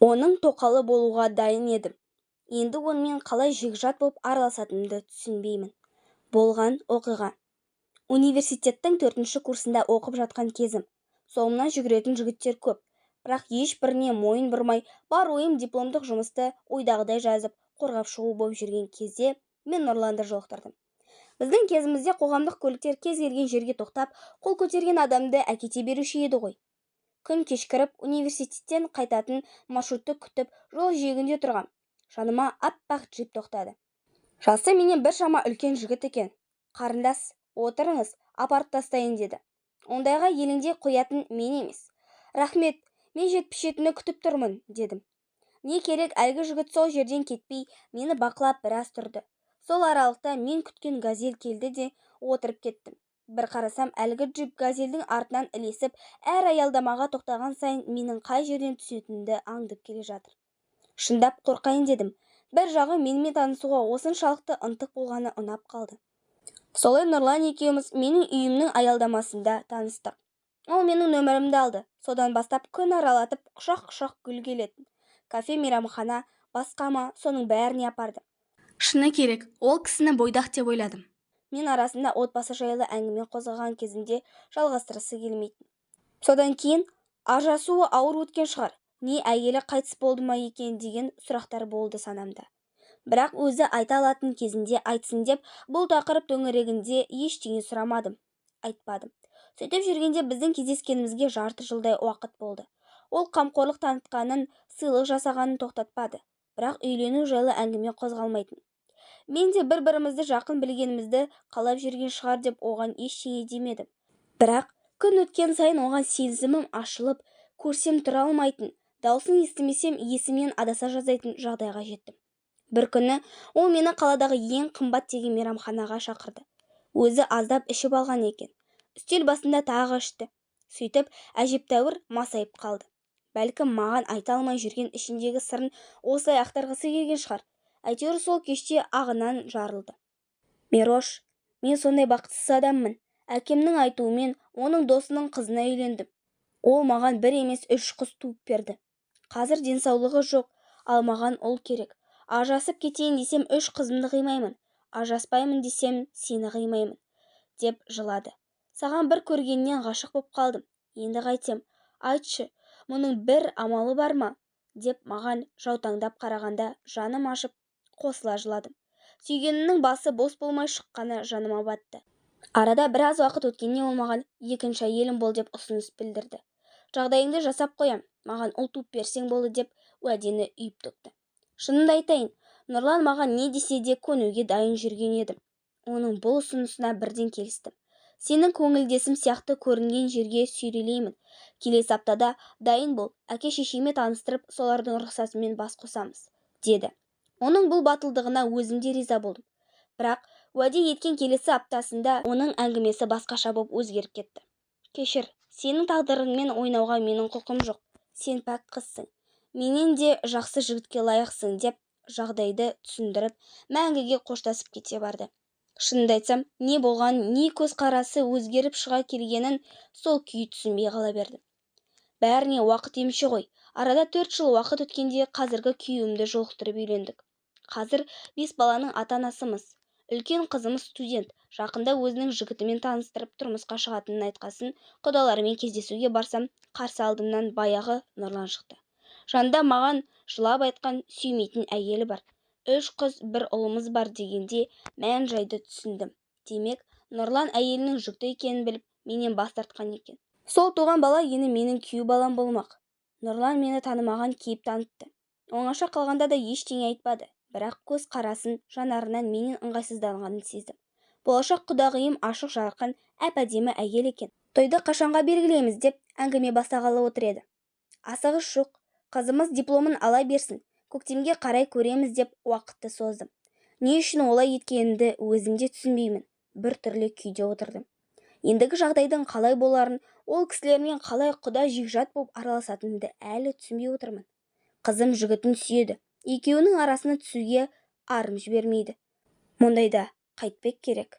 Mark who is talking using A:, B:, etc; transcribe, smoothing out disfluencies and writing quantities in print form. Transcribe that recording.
A: Оның тоқалы болуға дайын едім. Енді онымен қалай жекжат боп араласатынымды түсінбеймін. Болған оқиға. Университеттің 4-ші курсында оқып жатқан кезім. Соңымнан жүгіретін жігіттер көп. Бірақ ешбіріне мойын бұрмай, бар ойым дипломдық жұмысты ойдағыдай жазып, қорғап шығу болып жүрген кезде мен Нұрланды жолықтырдым. Біздің кезімізде қоғамдық көліктер кез келген жерге тоқтап, қол көтерген адамды әкете беруші еді ғой. Күн кешкіріп, университеттен қайтатын маршрутты күтіп, жол жиегінде тұрғам. Жаныма аппақ джип тоқтады. Жасы менен біршама үлкен жігіт екен. Қарындас, отырыңыз, апарып тастайын деді. Ондайға еліңде қоятын мен емес. Рахмет, мен жетпішетіні күтіп тұрмын, дедім. Не керек, әлгі жігіт сол жерден кетпей, мені бақылап біраз тұрды. Сол аралықта мен күткен газель келді де отырып кеттім. Бір қарасам, әлгі джип газельдің артынан ілесіп, әр аялдамаға тоқтаған сайын менің қай жерден түсетінімді аңдып келе жатыр. Шындап қорқайын дедім. Бір жағы менімен танысуға осыншалықты ынтық болғаны ұнап қалды. Солай Нұрлан екеуміз менің үйімнің аялдамасында таныстық. Ол менің нөмірімді алды. Содан бастап күн аралатып құшақ-құшақ гүл келетін. Кафе, мейрамхана, басқа ма, соның бәріне апарды. Шыны керек, ол кісіні бойдақ деп ойладым. Мен арасында отбасы жайлы әңгіме қозғаған кезінде жалғастырысы келмейтін. Содан кейін ажырасуы ауыр өткен шығар, не әйелі қайтыс болды ма екен деген сұрақтар болды санамда. Бірақ өзі айта алатын кезінде айтсын деп, бұл тақырып төңірегінде ештеңе сұрамадым, айтпадым. Сөйтіп жүргенде біздің кездескенімізге жарты жылдай уақыт болды. Ол қамқорлық танытқанын, сыйлық жасағанын тоқтатпады, бірақ үйлену жайлы әңгіме қозғалмайтын. Мен де бір-бірімізді жақын білгенімізді қалап жүрген шығар деп оған ештеңе демедім. Бірақ күн өткен сайын оған сезімім ашылып, көрсем тұра алмайтын, даусын естімесем есімнен адаса жаздайтын жағдайға жеттім. Бір күні ол мені қаладағы ең қымбат деген мейрамханаға шақырды. Өзі аздап ішіп алған екен. Үстел басында тағы ішті. Сөйтіп әжептәуір масайып қалды. Бәлкім маған айта алмай жүрген ішіндегі сырын осылай ақтарғысы келген шығар. Әйтеуір сол кеште ағынан жарылды. Мирош, мен сондай бақытсыз адаммын. Әкемнің айтуымен оның досының қызына үйлендім. Ол маған бір емес 3 қыз туып берді. Қазір денсаулығы жоқ, ал маған ол керек. Ажырасып кетейін десем 3 қызымды қимаймын. Ажыраспаймын десем сені қимаймын, деп жылады. Саған бір көргеннен ғашық боп қалдым. Енді қайтем? Айтшы, мұның бір амалы бар ма? Деп маған жаутаңдап қарағанда жаным ашып қосыла жыладым. Сүйгенімнің басы бос болмай шыққаны жаныма батты. Арада біраз уақыт өткеннен ол маған екінші әйелім бол деп ұсыныс білдірді. Жағдайыңды жасап қоям, маған ұл туып берсең болды деп уәдені үйіп төкті. Шынымды айтайын, Нұрлан маған не десе де көнуге дайын жүрген едім. Оның бұл ұсынысына бірден келістім. Сенің көңілдесім сияқты көрінген жерге сүйрелеймін. Келесі аптада дайын бол, әке-шешеме таныстырып, солардың рұқсатымен бас қосамыз, деді. Оның бұл батылдығына өзім де риза болдым. Бірақ уәде еткен келесі аптасында оның әңгімесі басқаша боп өзгеріп кетті. Кешір, сенің тағдырыңмен ойнауға менің құқым жоқ. Сен пәк қызсың. Менен де жақсы жігітке лайықсың деп жағдайды түсіндіріп, мәңгіге қоштасып кете барды. Шынымды айтсам, не болған, не көзқарасы өзгеріп шыға келгенін сол күйі түсінбей қала бердім. Бәріне уақыт емші ғой. Арада 4 жыл уақыт өткенде қазіргі күйеуімді жолықтырып үйлендік. Қазір 5 баланың ата-анасымыз. Үлкен қызымыз студент. Жақында өзінің жігітімен таныстырып тұрмысқа шығатынын айтқасын, құдаларымен кездесуге барсам, қарсы алдымнан баяғы Нұрлан шықты. Жанында маған жылап айтқан сүймейтін әйелі бар. 3 қыз, 1 ұлымыз бар дегенде мән-жайды түсіндім. Демек, Нұрлан әйелінің жүкті екенін біліп, менен бас тартқан екен. Сол туған бала енді менің күйеу балам болмақ. Нұрлан мені танымаған кейіп танытты. Оңаша қалғанда да ештеңе айтпады. Бірақ көз қарасын, жанарынан менен ыңғайсызданғанын сездім. Болашақ құдағиым ашық жарқын, әп-әдемі әйел екен. Тойды қашанға белгілейміз деп әңгіме бастағалы отыр еді. Асығыс жоқ, қызымыз дипломын ала берсін, көктемге қарай көреміз деп уақытты создым. Не үшін олай еткенімді өзім де түсінбеймін. Бір түрлі күйде отырдым. Ендігі жағдайдың қалай боларын, ол кісілермен қалай құда жекжат боп араласатынымды әлі түсінбей отырмын. Қызым жігітін сүйеді. Екеуінің арасына түсуге арым жібермейді. Мұндайда қайтпек керек.